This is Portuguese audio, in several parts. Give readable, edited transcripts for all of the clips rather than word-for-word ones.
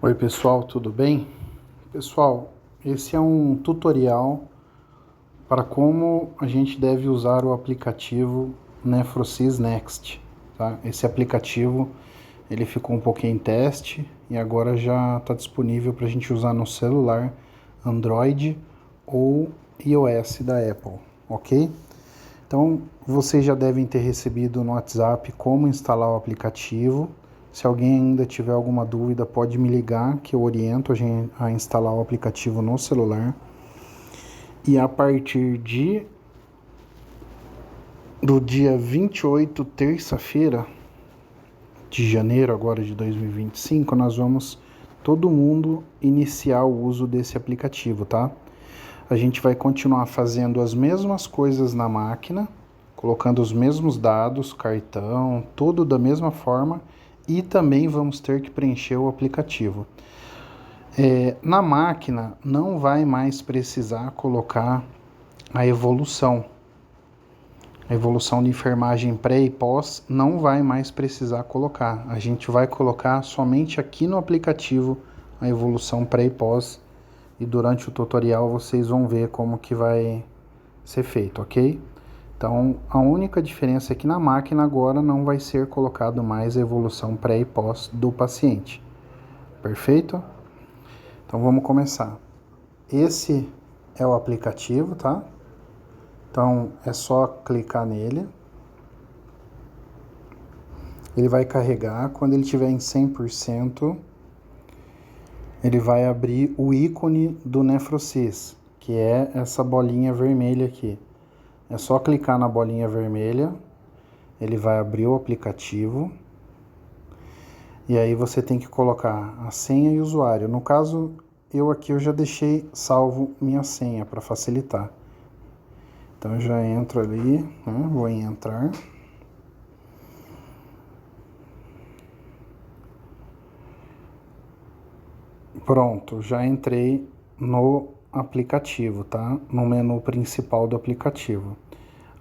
Oi pessoal, tudo bem? Pessoal, esse é um tutorial para como a gente deve usar o aplicativo Nefrosys Next, tá? Esse aplicativo ele ficou um pouquinho em teste e agora já está disponível para a gente usar no celular Android ou iOS da Apple, ok? Então vocês já devem ter recebido no WhatsApp como instalar o aplicativo. Se alguém ainda tiver alguma dúvida, pode me ligar que eu oriento a instalar o aplicativo no celular. E a partir do dia 28, terça-feira de janeiro agora de 2025, nós vamos todo mundo iniciar o uso desse aplicativo, tá? A gente vai continuar fazendo as mesmas coisas na máquina, colocando os mesmos dados, cartão, tudo da mesma forma, e também vamos ter que preencher o aplicativo. Na máquina não vai mais precisar colocar a evolução de enfermagem pré e pós não vai mais precisar colocar. A gente vai colocar somente aqui no aplicativo a evolução pré e pós, e durante o tutorial vocês vão ver como que vai ser feito, ok? Então, a única diferença é que na máquina agora não vai ser colocado mais a evolução pré e pós do paciente. Perfeito? Então, vamos começar. Esse é o aplicativo, tá? Então, é só clicar nele. Ele vai carregar. Quando ele estiver em 100%, ele vai abrir o ícone do Nefrosys, que é essa bolinha vermelha aqui. É só clicar na bolinha vermelha, ele vai abrir o aplicativo, e aí você tem que colocar a senha e o usuário. No caso, eu já deixei salvo minha senha para facilitar. Então eu já entro ali, né? Vou em entrar. Pronto, já entrei no aplicativo, tá? No menu principal do aplicativo.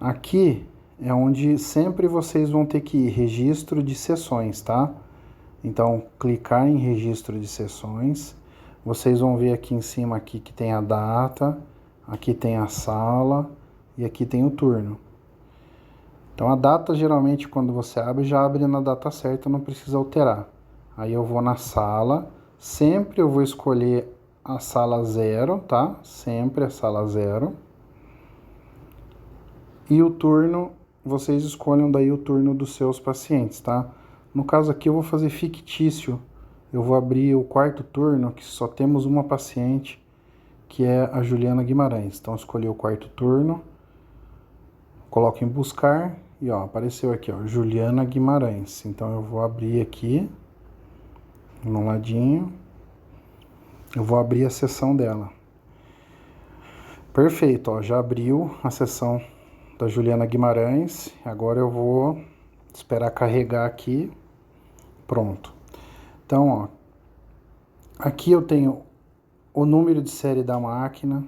Aqui é onde sempre vocês vão ter que ir, registro de sessões, tá? Então, clicar em registro de sessões, vocês vão ver aqui em cima aqui que tem a data, aqui tem a sala e aqui tem o turno. Então, a data geralmente quando você abre, já abre na data certa, não precisa alterar. Aí eu vou na sala, sempre eu vou escolher a sala 0, tá? Sempre a sala 0. E o turno, vocês escolham daí o turno dos seus pacientes, tá? No caso aqui eu vou fazer fictício. Eu vou abrir o quarto turno, que só temos uma paciente, que é a Juliana Guimarães. Então escolhi o quarto turno, coloco em buscar e ó, apareceu aqui, ó, Juliana Guimarães. Então eu vou abrir aqui, no ladinho, eu vou abrir a sessão dela. Perfeito, ó, já abriu a sessão da Juliana Guimarães. Agora eu vou esperar carregar aqui. Pronto. Então, ó, aqui eu tenho o número de série da máquina.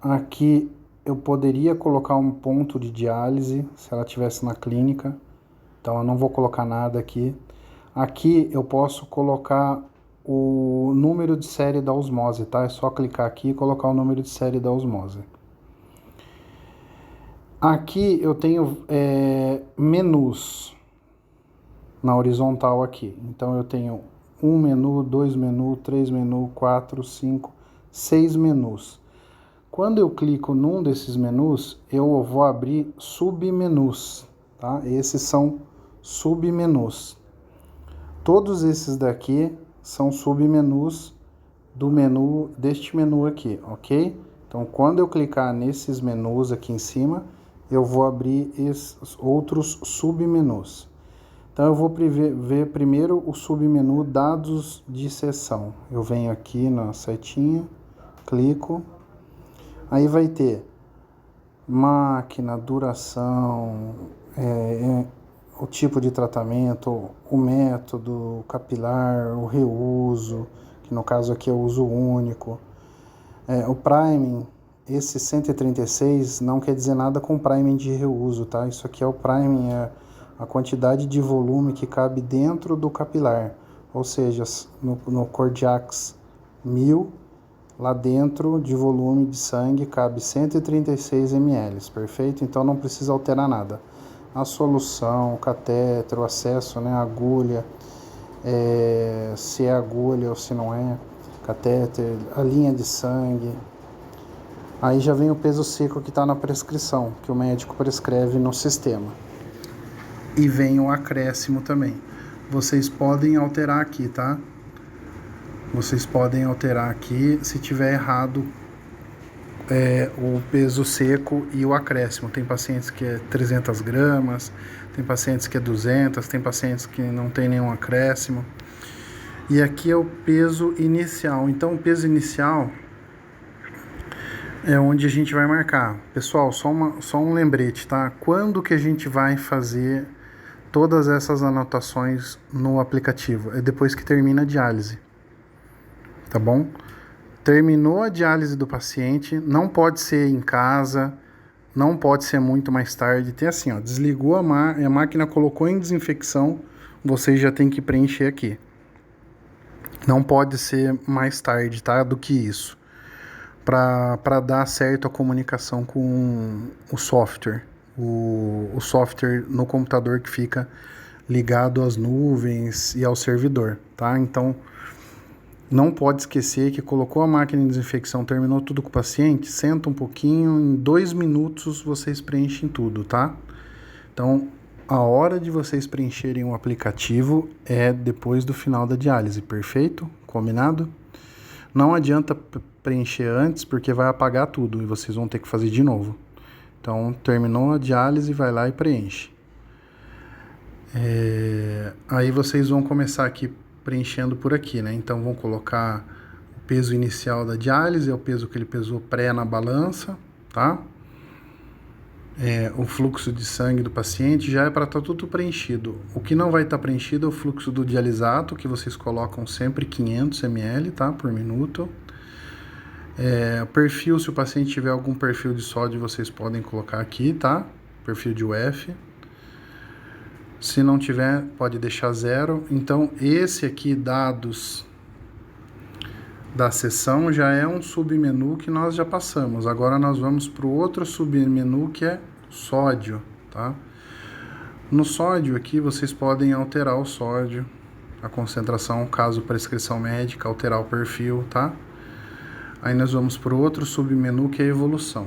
Aqui eu poderia colocar um ponto de diálise, se ela estivesse na clínica. Então eu não vou colocar nada aqui. Aqui eu posso colocar o número de série da osmose, tá? É só clicar aqui e colocar o número de série da osmose. Aqui eu tenho menus na horizontal aqui. Então eu tenho um menu, 2 menus, 3 menus, 4, 5, 6 menus. Quando eu clico num desses menus, eu vou abrir submenus, tá? Esses são submenus. Todos esses daqui são submenus deste menu aqui, ok? Então, quando eu clicar nesses menus aqui em cima, eu vou abrir esses outros submenus. Então, eu vou ver primeiro o submenu dados de sessão. Eu venho aqui na setinha, clico, aí vai ter máquina, duração, o tipo de tratamento, o método capilar, o reuso, que no caso aqui é o uso único, o priming. Esse 136 não quer dizer nada com priming de reuso, tá? Isso aqui é o priming, é a quantidade de volume que cabe dentro do capilar. ou seja, no Cordiax 1000, lá dentro de volume de sangue cabe 136 ml, perfeito? Então não precisa alterar nada. A solução, o catéter, o acesso, né, a agulha, se é agulha ou se não é, catéter, a linha de sangue. Aí já vem o peso seco que está na prescrição, que o médico prescreve no sistema. E vem o acréscimo também. Vocês podem alterar aqui, tá? Vocês podem alterar aqui se tiver errado o peso seco e o acréscimo. Tem pacientes que é 300 gramas, tem pacientes que é 200, tem pacientes que não tem nenhum acréscimo. E aqui é o peso inicial. Então o peso inicial é onde a gente vai marcar. Pessoal, só um lembrete, tá? Quando que a gente vai fazer todas essas anotações no aplicativo? É depois que termina a diálise, tá bom? Terminou a diálise do paciente, não pode ser em casa, não pode ser muito mais tarde. Tem assim, ó, desligou a máquina, colocou em desinfecção, vocês já tem que preencher aqui. Não pode ser mais tarde, tá? Do que isso. Para dar certo a comunicação com o software. O software no computador que fica ligado às nuvens e ao servidor, tá? Então, não pode esquecer que colocou a máquina em desinfecção, terminou tudo com o paciente, senta um pouquinho, em 2 minutos vocês preenchem tudo, tá? Então, a hora de vocês preencherem o aplicativo é depois do final da diálise, perfeito? Combinado? Não adianta preencher antes, porque vai apagar tudo e vocês vão ter que fazer de novo. Então, terminou a diálise, vai lá e preenche. Aí vocês vão começar aqui preenchendo por aqui, né? Então vão colocar o peso inicial da diálise, é o peso que ele pesou pré na balança, tá? O fluxo de sangue do paciente já é para estar tudo preenchido. O que não vai estar preenchido é o fluxo do dialisato, que vocês colocam sempre 500 ml, tá? Por minuto. O perfil, se o paciente tiver algum perfil de sódio, vocês podem colocar aqui, tá? Perfil de UF. Se não tiver, pode deixar 0. Então, esse aqui, dados da sessão, já é um submenu que nós já passamos. Agora nós vamos para o outro submenu, que é sódio, tá? No sódio aqui, vocês podem alterar o sódio, a concentração, caso prescrição médica, alterar o perfil, tá? Aí nós vamos para o outro submenu, que é a evolução.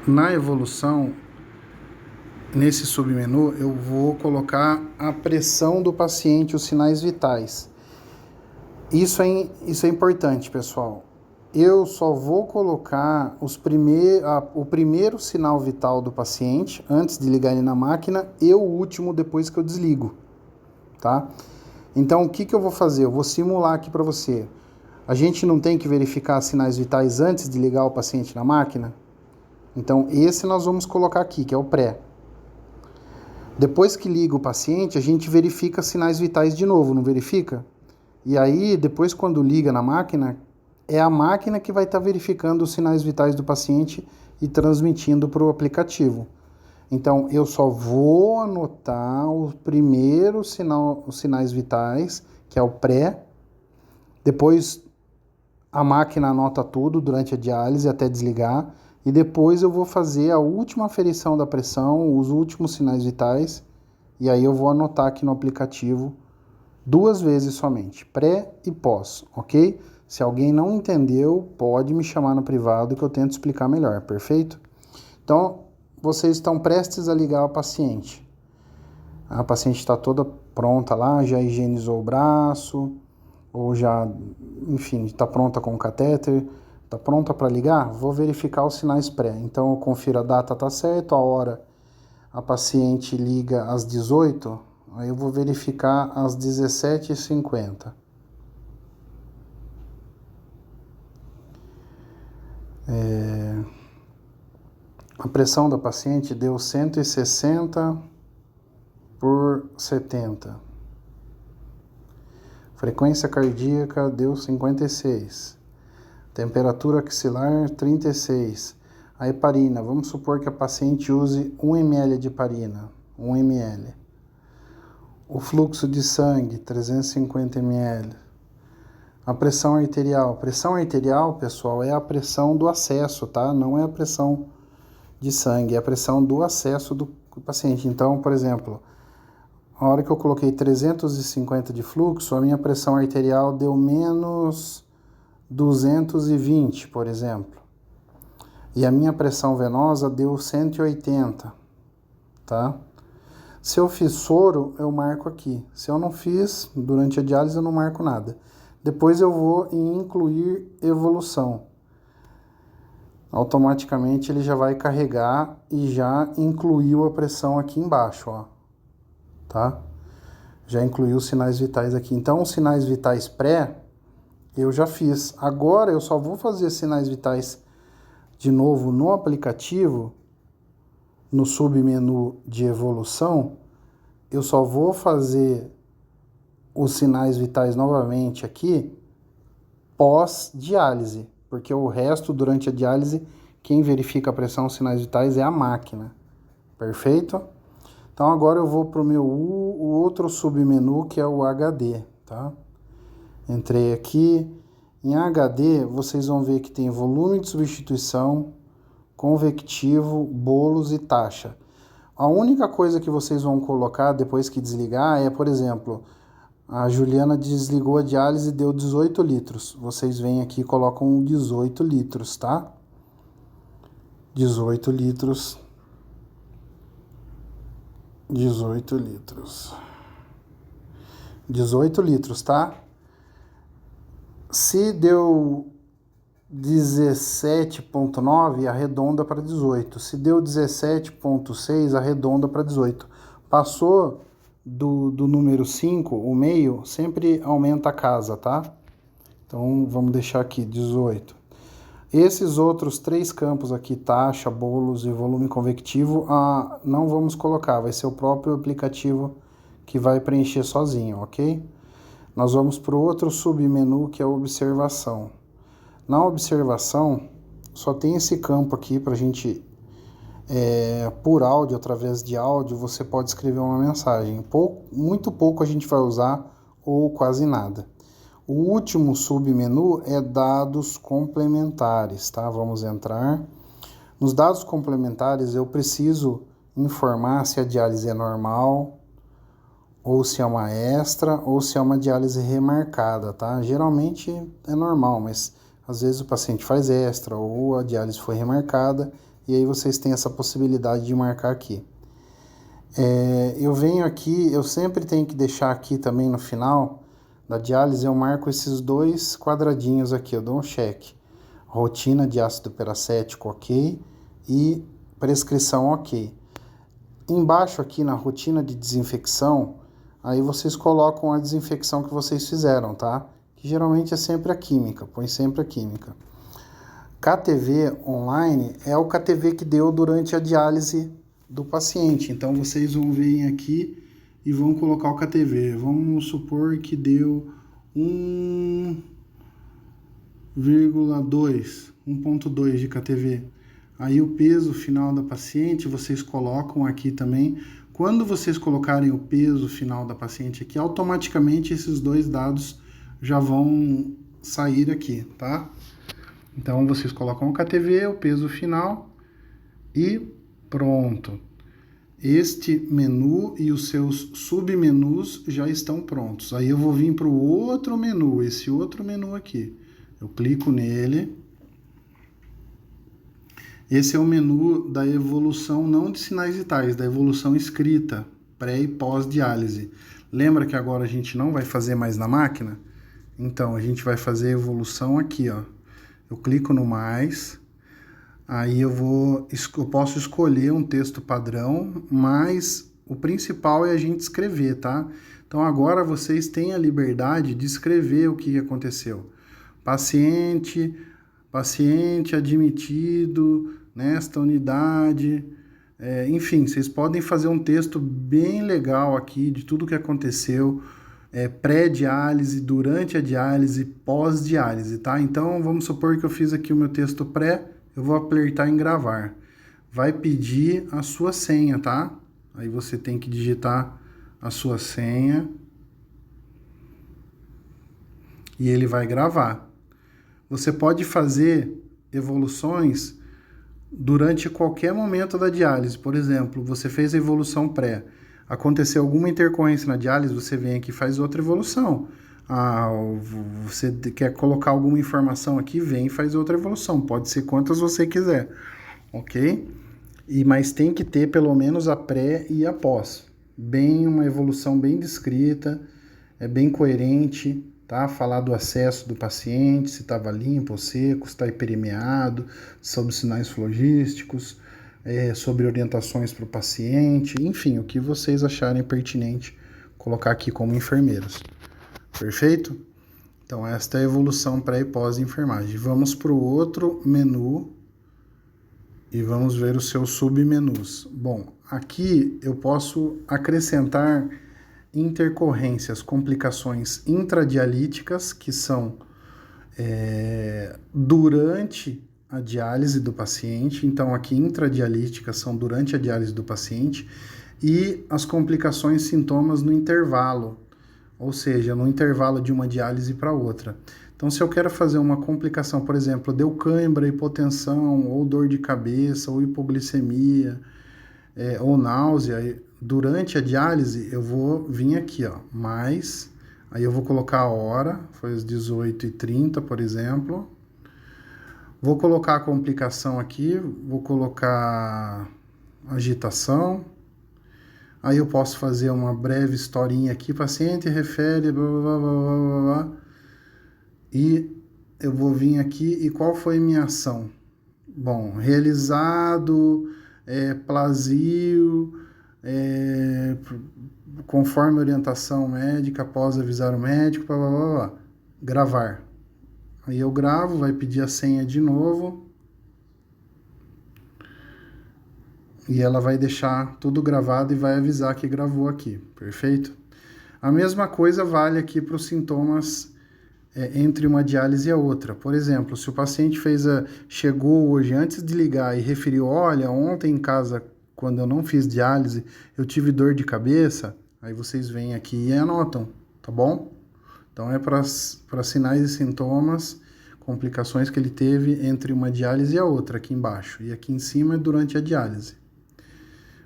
Na evolução, nesse submenu, eu vou colocar a pressão do paciente, os sinais vitais. Isso é importante, pessoal. Eu só vou colocar o primeiro sinal vital do paciente antes de ligar ele na máquina e o último depois que eu desligo, tá? Então, o que eu vou fazer? Eu vou simular aqui para você. A gente não tem que verificar sinais vitais antes de ligar o paciente na máquina? Então, esse nós vamos colocar aqui, que é o pré. Depois que liga o paciente, a gente verifica sinais vitais de novo, não verifica? E aí, depois quando liga na máquina, é a máquina que vai estar verificando os sinais vitais do paciente e transmitindo para o aplicativo. Então, eu só vou anotar o primeiro sinal, os sinais vitais, que é o pré. Depois, a máquina anota tudo durante a diálise até desligar. E depois eu vou fazer a última aferição da pressão, os últimos sinais vitais. E aí eu vou anotar aqui no aplicativo 2 vezes somente, pré e pós, ok? Se alguém não entendeu, pode me chamar no privado que eu tento explicar melhor, perfeito? Então, vocês estão prestes a ligar ao paciente. A paciente está toda pronta lá, já higienizou o braço, ou já, enfim, está pronta com o catéter, está pronta para ligar? Vou verificar os sinais pré. Então, eu confiro a data, tá certo, a hora, a paciente liga às 18, aí eu vou verificar às 17h50. A pressão da paciente deu 160 por 70. Frequência cardíaca deu 56. Temperatura axilar 36. A heparina, vamos supor que a paciente use 1 ml de heparina, 1 ml. O fluxo de sangue, 350 ml. A pressão arterial. Pressão arterial, pessoal, é a pressão do acesso, tá? Não é a pressão de sangue, é a pressão do acesso do paciente. Então, por exemplo, a hora que eu coloquei 350 de fluxo, a minha pressão arterial deu menos 220, por exemplo. E a minha pressão venosa deu 180, tá? Se eu fiz soro, eu marco aqui. Se eu não fiz, durante a diálise eu não marco nada. Depois eu vou em incluir evolução. Automaticamente ele já vai carregar e já incluiu a pressão aqui embaixo, ó. Tá? Já incluiu os sinais vitais aqui. Então, os sinais vitais pré, eu já fiz. Agora, eu só vou fazer sinais vitais de novo no aplicativo, no submenu de evolução. Eu só vou fazer os sinais vitais novamente aqui pós-diálise, porque o resto, durante a diálise, quem verifica a pressão, os sinais vitais é a máquina. Perfeito? Então, agora eu vou para o outro submenu, que é o HD, tá? Entrei aqui. Em HD, vocês vão ver que tem volume de substituição, convectivo, bolos e taxa. A única coisa que vocês vão colocar depois que desligar é, por exemplo, a Juliana desligou a diálise e deu 18 litros. Vocês vêm aqui e colocam 18 litros, tá? 18 litros. 18 litros. 18 litros, tá? Se deu 17,9, arredonda para 18. Se deu 17,6, arredonda para 18. Passou do número 5, o meio, sempre aumenta a casa, tá? Então, vamos deixar aqui 18. Esses outros 3 campos aqui, taxa, bolos e volume convectivo, não vamos colocar, vai ser o próprio aplicativo que vai preencher sozinho, ok? Nós vamos para o outro submenu, que é a observação. Na observação, só tem esse campo aqui para a gente, por áudio, através de áudio, você pode escrever uma mensagem. Muito pouco a gente vai usar, ou quase nada. O último submenu é dados complementares, tá? Vamos entrar. Nos dados complementares, eu preciso informar se a diálise é normal, ou se é uma extra, ou se é uma diálise remarcada, tá? Geralmente é normal, mas às vezes o paciente faz extra, ou a diálise foi remarcada, e aí vocês têm essa possibilidade de marcar aqui. Eu venho aqui, eu sempre tenho que deixar aqui também no final da diálise, eu marco esses 2 quadradinhos aqui, eu dou um check. Rotina de ácido peracético, ok, e prescrição, ok. Embaixo aqui na rotina de desinfecção, aí vocês colocam a desinfecção que vocês fizeram, tá? Que geralmente é sempre a química, põe sempre a química. KTV online é o KTV que deu durante a diálise do paciente. Então, vocês vão vir aqui e vão colocar o KTV. Vamos supor que deu 1,2 de KTV. Aí o peso final da paciente, vocês colocam aqui também. Quando vocês colocarem o peso final da paciente aqui, automaticamente esses 2 dados já vão sair aqui, tá? Então, vocês colocam o KTV, o peso final e pronto. Este menu e os seus submenus já estão prontos. Aí eu vou vir para o outro menu, esse outro menu aqui. Eu clico nele. Esse é o menu da evolução, não de sinais vitais, da evolução escrita, pré e pós-diálise. Lembra que agora a gente não vai fazer mais na máquina? Então, a gente vai fazer a evolução aqui, ó. Eu clico no mais, aí eu posso escolher um texto padrão, mas o principal é a gente escrever, tá? Então, agora vocês têm a liberdade de escrever o que aconteceu. Paciente admitido nesta unidade, enfim, vocês podem fazer um texto bem legal aqui de tudo que aconteceu, pré-diálise, durante a diálise, pós-diálise, tá? Então, vamos supor que eu fiz aqui o meu texto pré, eu vou apertar em gravar. Vai pedir a sua senha, tá? Aí você tem que digitar a sua senha e ele vai gravar. Você pode fazer evoluções durante qualquer momento da diálise. Por exemplo, você fez a evolução pré, aconteceu alguma intercorrência na diálise, você vem aqui e faz outra evolução. Você quer colocar alguma informação aqui, vem e faz outra evolução. Pode ser quantas você quiser, ok? Mas tem que ter pelo menos a pré e a pós. Uma evolução bem descrita, bem coerente, tá? Falar do acesso do paciente, se estava limpo ou seco, se está hiperemiado, sobre sinais flogísticos, sobre orientações para o paciente, enfim, o que vocês acharem pertinente colocar aqui como enfermeiros. Perfeito? Então, esta é a evolução pré e pós-enfermagem. Vamos para o outro menu e vamos ver os seus submenus. Bom, aqui eu posso acrescentar intercorrências, complicações intradialíticas, que são durante a diálise do paciente. Então, aqui intradialíticas são durante a diálise do paciente, e as complicações, sintomas no intervalo, ou seja, no intervalo de uma diálise para outra. Então, se eu quero fazer uma complicação, por exemplo, deu cãibra, hipotensão, ou dor de cabeça, ou hipoglicemia, ou náusea, durante a diálise, eu vou vir aqui, ó, mais, aí eu vou colocar a hora, foi às 18h30, por exemplo. Vou colocar a complicação aqui, vou colocar agitação. Aí eu posso fazer uma breve historinha aqui, paciente refere, blá, blá, blá, blá, blá, e eu vou vir aqui, e qual foi minha ação? Bom, realizado, plasio, conforme orientação médica, após avisar o médico, blá, blá, blá, blá. Gravar. Aí eu gravo, vai pedir a senha de novo. E ela vai deixar tudo gravado e vai avisar que gravou aqui, perfeito? A mesma coisa vale aqui para os sintomas entre uma diálise e a outra. Por exemplo, se o paciente chegou hoje antes de ligar e referiu, olha, ontem em casa, quando eu não fiz diálise, eu tive dor de cabeça, aí vocês vêm aqui e anotam, tá bom? Então é para sinais e sintomas, complicações que ele teve entre uma diálise e a outra, aqui embaixo. E aqui em cima é durante a diálise.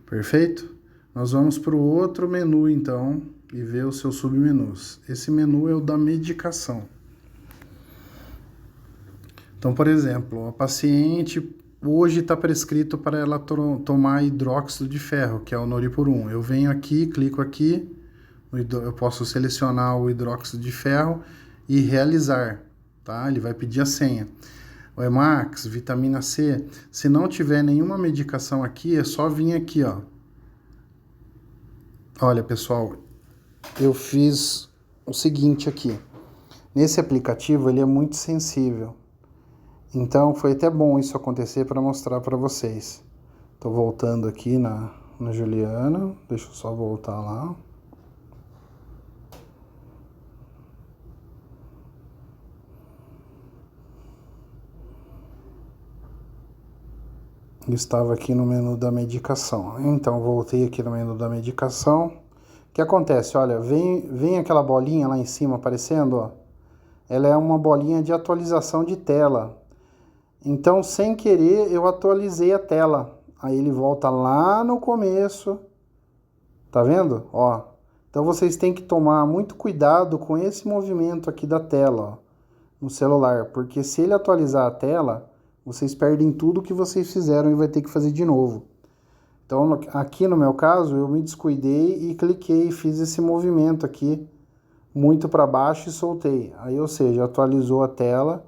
Perfeito? Nós vamos para o outro menu, então, e ver os seus submenus. Esse menu é o da medicação. Então, por exemplo, a paciente hoje está prescrito para ela tomar hidróxido de ferro, que é o Noripurum. Eu venho aqui, clico aqui, eu posso selecionar o hidróxido de ferro e realizar, tá? Ele vai pedir a senha. O Emax, vitamina C, se não tiver nenhuma medicação aqui, é só vir aqui, ó. Olha, pessoal, eu fiz o seguinte aqui. Nesse aplicativo, ele é muito sensível. Então, foi até bom isso acontecer para mostrar para vocês. Tô voltando aqui na Juliana, deixa eu só voltar lá. Estava aqui no menu da medicação. Então, voltei aqui no menu da medicação. O que acontece? Olha, vem aquela bolinha lá em cima aparecendo, ó. Ela é uma bolinha de atualização de tela. Então, sem querer, eu atualizei a tela. Aí ele volta lá no começo. Tá vendo? Ó. Então, vocês têm que tomar muito cuidado com esse movimento aqui da tela, ó, no celular. Porque se ele atualizar a tela, vocês perdem tudo que vocês fizeram e vai ter que fazer de novo. Então, aqui no meu caso, eu me descuidei e cliquei e fiz esse movimento aqui, muito para baixo, e soltei. Aí, ou seja, atualizou a tela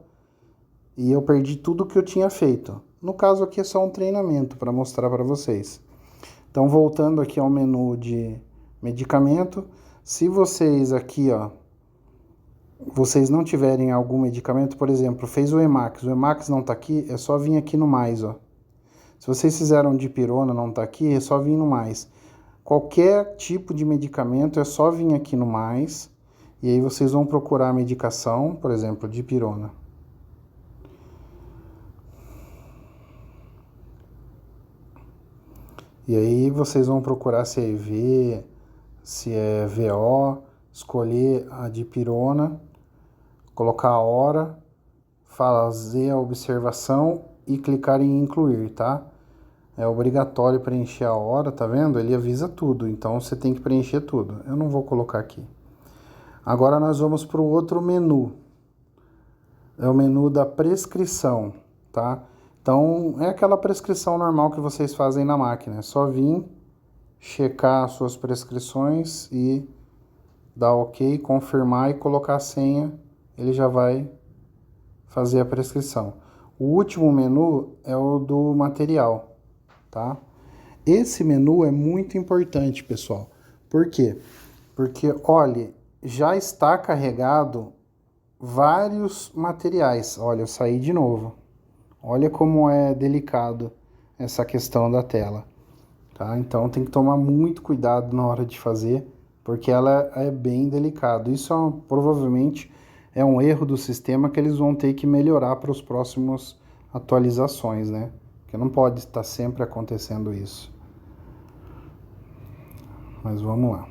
e eu perdi tudo que eu tinha feito. No caso aqui é só um treinamento para mostrar para vocês. Então, voltando aqui ao menu de medicamento, se vocês aqui, ó, vocês não tiverem algum medicamento, por exemplo, fez o Emax não está aqui, é só vir aqui no mais, ó. Se vocês fizeram dipirona, não está aqui, é só vir no mais. Qualquer tipo de medicamento é só vir aqui no mais, e aí vocês vão procurar a medicação, por exemplo, dipirona. E aí vocês vão procurar se é IV, se é VO, escolher a dipirona, colocar a hora, fazer a observação e clicar em incluir, tá? É obrigatório preencher a hora, tá vendo? Ele avisa tudo, então você tem que preencher tudo. Eu não vou colocar aqui. Agora nós vamos para o outro menu. É o menu da prescrição, tá? Então, é aquela prescrição normal que vocês fazem na máquina. É só vir, checar as suas prescrições e dar OK, confirmar e colocar a senha. Ele já vai fazer a prescrição. O último menu é o do material, tá? Esse menu é muito importante, pessoal. Por quê? Porque, olha, já está carregado vários materiais. Olha, eu saí de novo. Olha como é delicado essa questão da tela, tá? Então tem que tomar muito cuidado na hora de fazer, porque ela é bem delicada. Isso provavelmente é um erro do sistema que eles vão ter que melhorar para os próximos atualizações, né? Porque não pode estar sempre acontecendo isso. Mas vamos lá.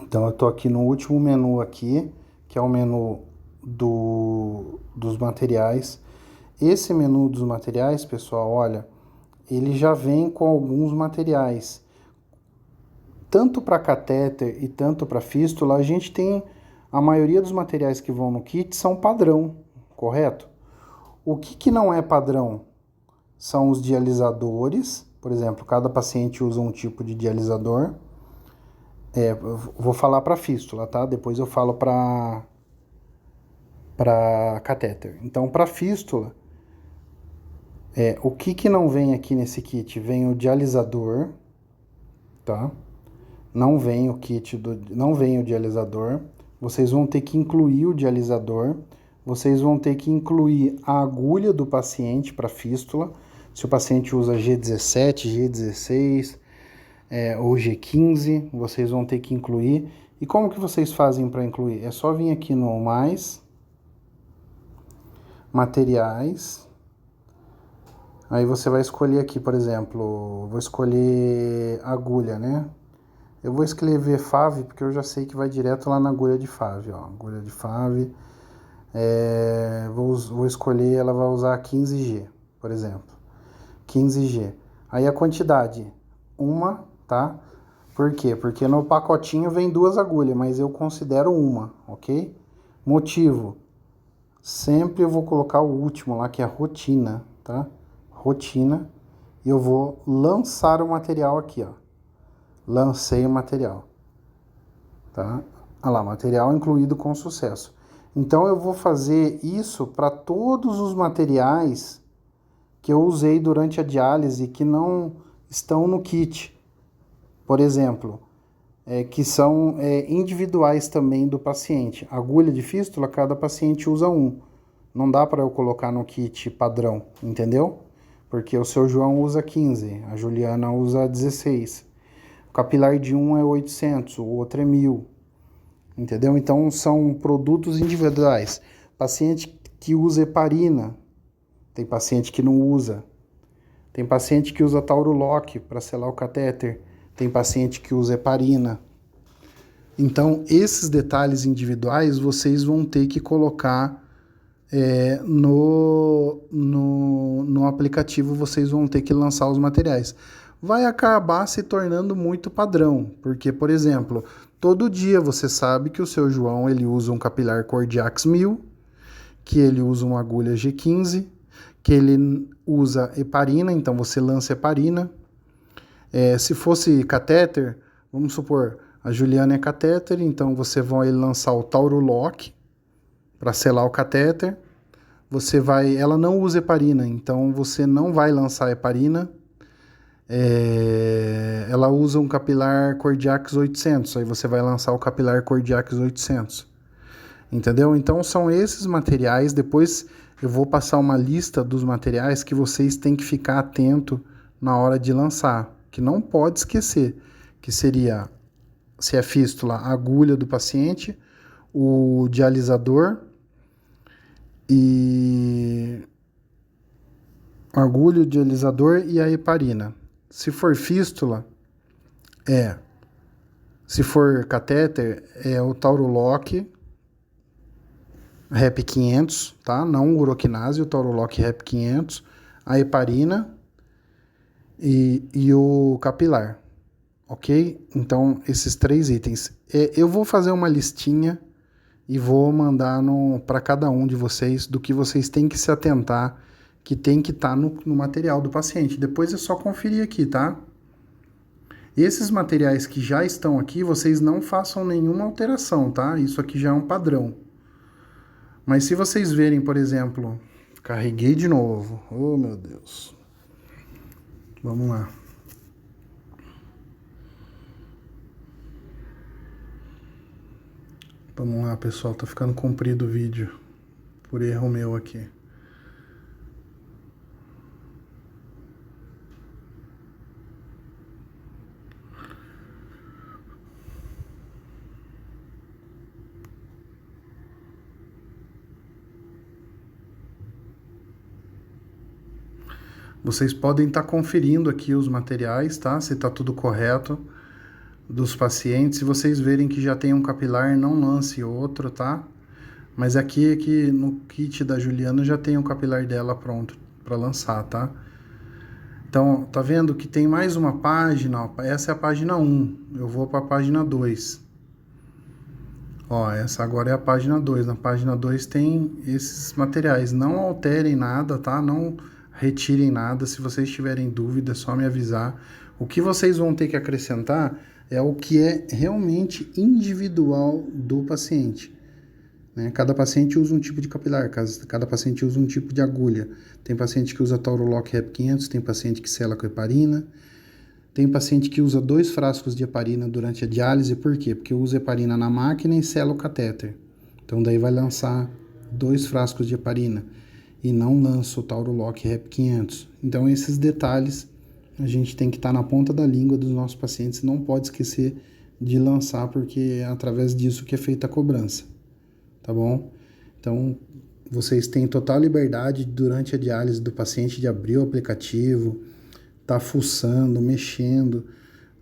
Então eu tô aqui no último menu aqui, que é o menu dos materiais. Esse menu dos materiais, pessoal, olha, ele já vem com alguns materiais. Tanto para catéter e tanto para fístula, a gente tem a maioria dos materiais que vão no kit são padrão, correto? O que não é padrão são os dialisadores. Por exemplo, cada paciente usa um tipo de dialisador. Vou falar para fístula, tá? Depois eu falo para catéter. Então, para fístula, o que não vem aqui nesse kit? Vem o dialisador, tá? Não vem o kit não vem o dialisador. Vocês vão ter que incluir o dialisador. Vocês vão ter que incluir a agulha do paciente para fístula. Se o paciente usa G17, G16, ou G15, vocês vão ter que incluir. E como que vocês fazem para incluir? É só vir aqui no mais, materiais. Aí você vai escolher aqui, por exemplo, vou escolher agulha, né? Eu vou escrever FAV, porque eu já sei que vai direto lá na agulha de FAV, ó. Agulha de FAV. Vou escolher, ela vai usar 15G, por exemplo. 15G. Aí a quantidade, uma, tá? Por quê? Porque no pacotinho vem 2 agulhas, mas eu considero uma, ok? Motivo. Sempre eu vou colocar o último lá, que é rotina, tá? Rotina. E eu vou lançar o material aqui, ó. Lancei o material, tá? Olha lá, material incluído com sucesso. Então eu vou fazer isso para todos os materiais que eu usei durante a diálise que não estão no kit. Por exemplo, que são individuais também do paciente. Agulha de fístula, cada paciente usa um. Não dá para eu colocar no kit padrão, entendeu? Porque o seu João usa 15, a Juliana usa 16. O capilar de um é 800, o outro é 1000. Entendeu? Então são produtos individuais. Paciente que usa heparina, tem paciente que não usa. Tem paciente que usa Taurolock para selar o catéter. Tem paciente que usa heparina. Então, esses detalhes individuais vocês vão ter que colocar no aplicativo, vocês vão ter que lançar os materiais. Vai acabar se tornando muito padrão, porque, por exemplo, todo dia você sabe que o seu João ele usa um capilar Cordiax 1000, que ele usa uma agulha G15, que ele usa heparina, então você lança heparina. Se fosse catéter, vamos supor, a Juliana é catéter, então você vai lançar o Taurolock para selar o catéter. Ela não usa heparina, então você não vai lançar heparina. Ela usa um capilar Cordiax 800, aí você vai lançar o capilar Cordiax 800. Entendeu? Então são esses materiais. Depois eu vou passar uma lista dos materiais que vocês têm que ficar atento na hora de lançar, que não pode esquecer, que seria, se é fístula, a agulha do paciente, o dialisador, e agulha de alisador e a heparina. Se for fístula, se for catéter, é o Taurolock Rep 500, tá? Não o uroquinase, o Taurolock Rep 500, a heparina e o capilar, ok? Então, esses 3 itens. Eu vou fazer uma listinha e vou mandar para cada um de vocês do que vocês têm que se atentar, que tem que estar no material do paciente. Depois é só conferir aqui, tá? Esses materiais que já estão aqui, vocês não façam nenhuma alteração, tá? Isso aqui já é um padrão. Mas se vocês verem, por exemplo, carreguei de novo. Oh, meu Deus. Vamos lá. Vamos lá, pessoal. Tá ficando comprido o vídeo. Por erro meu aqui. Vocês podem estar conferindo aqui os materiais, tá? Se tá tudo correto dos pacientes. Se vocês verem que já tem um capilar, não lance outro, tá? Mas aqui no kit da Juliana já tem o capilar dela pronto para lançar, tá? Então, tá vendo que tem mais uma página, ó, essa é a página 1, eu vou para a página 2. Ó, essa agora é a página 2, na página 2 tem esses materiais, não alterem nada, tá? Não retirem nada, se vocês tiverem dúvida é só me avisar. O que vocês vão ter que acrescentar é o que é realmente individual do paciente. Né? Cada paciente usa um tipo de capilar, cada paciente usa um tipo de agulha. Tem paciente que usa Taurolock Rep 500, tem paciente que sela com heparina, tem paciente que usa 2 frascos de heparina durante a diálise, por quê? Porque usa heparina na máquina e sela o catéter. Então daí vai lançar 2 frascos de heparina e não lança o Taurolock Rep 500. Então esses detalhes a gente tem que estar na ponta da língua dos nossos pacientes, não pode esquecer de lançar, porque é através disso que é feita a cobrança. Tá bom? Então, vocês têm total liberdade durante a diálise do paciente de abrir o aplicativo, tá fuçando, mexendo,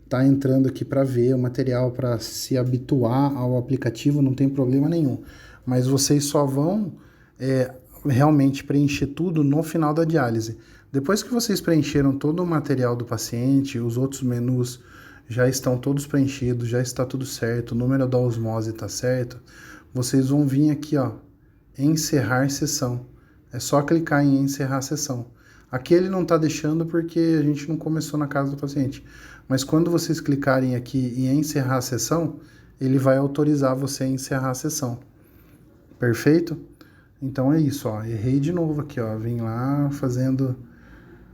tá entrando aqui para ver o material, para se habituar ao aplicativo, não tem problema nenhum. Mas vocês só vão realmente preencher tudo no final da diálise. Depois que vocês preencheram todo o material do paciente, os outros menus já estão todos preenchidos, já está tudo certo, o número da osmose está certo, vocês vão vir aqui, ó, encerrar sessão. É só clicar em encerrar sessão. Aqui ele não está deixando porque a gente não começou na casa do paciente. Mas quando vocês clicarem aqui em encerrar a sessão, ele vai autorizar você a encerrar a sessão. Perfeito? Então é isso, ó. Errei de novo aqui, ó. Vim lá fazendo...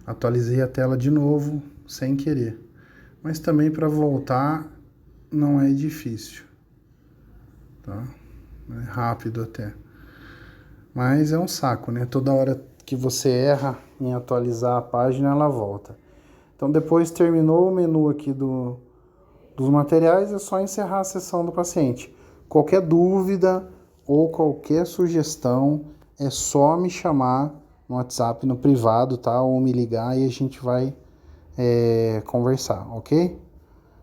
Atualizei a tela de novo, sem querer. Mas também para voltar não é difícil. Tá? É rápido até. Mas é um saco, né? Toda hora que você erra em atualizar a página, ela volta. Então, depois terminou o menu aqui dos materiais, é só encerrar a sessão do paciente. Qualquer dúvida ou qualquer sugestão, é só me chamar no WhatsApp, no privado, tá? Ou me ligar e a gente vai conversar, ok?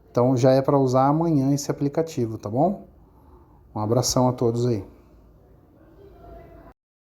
Então, já é para usar amanhã esse aplicativo, tá bom? Um abração a todos aí.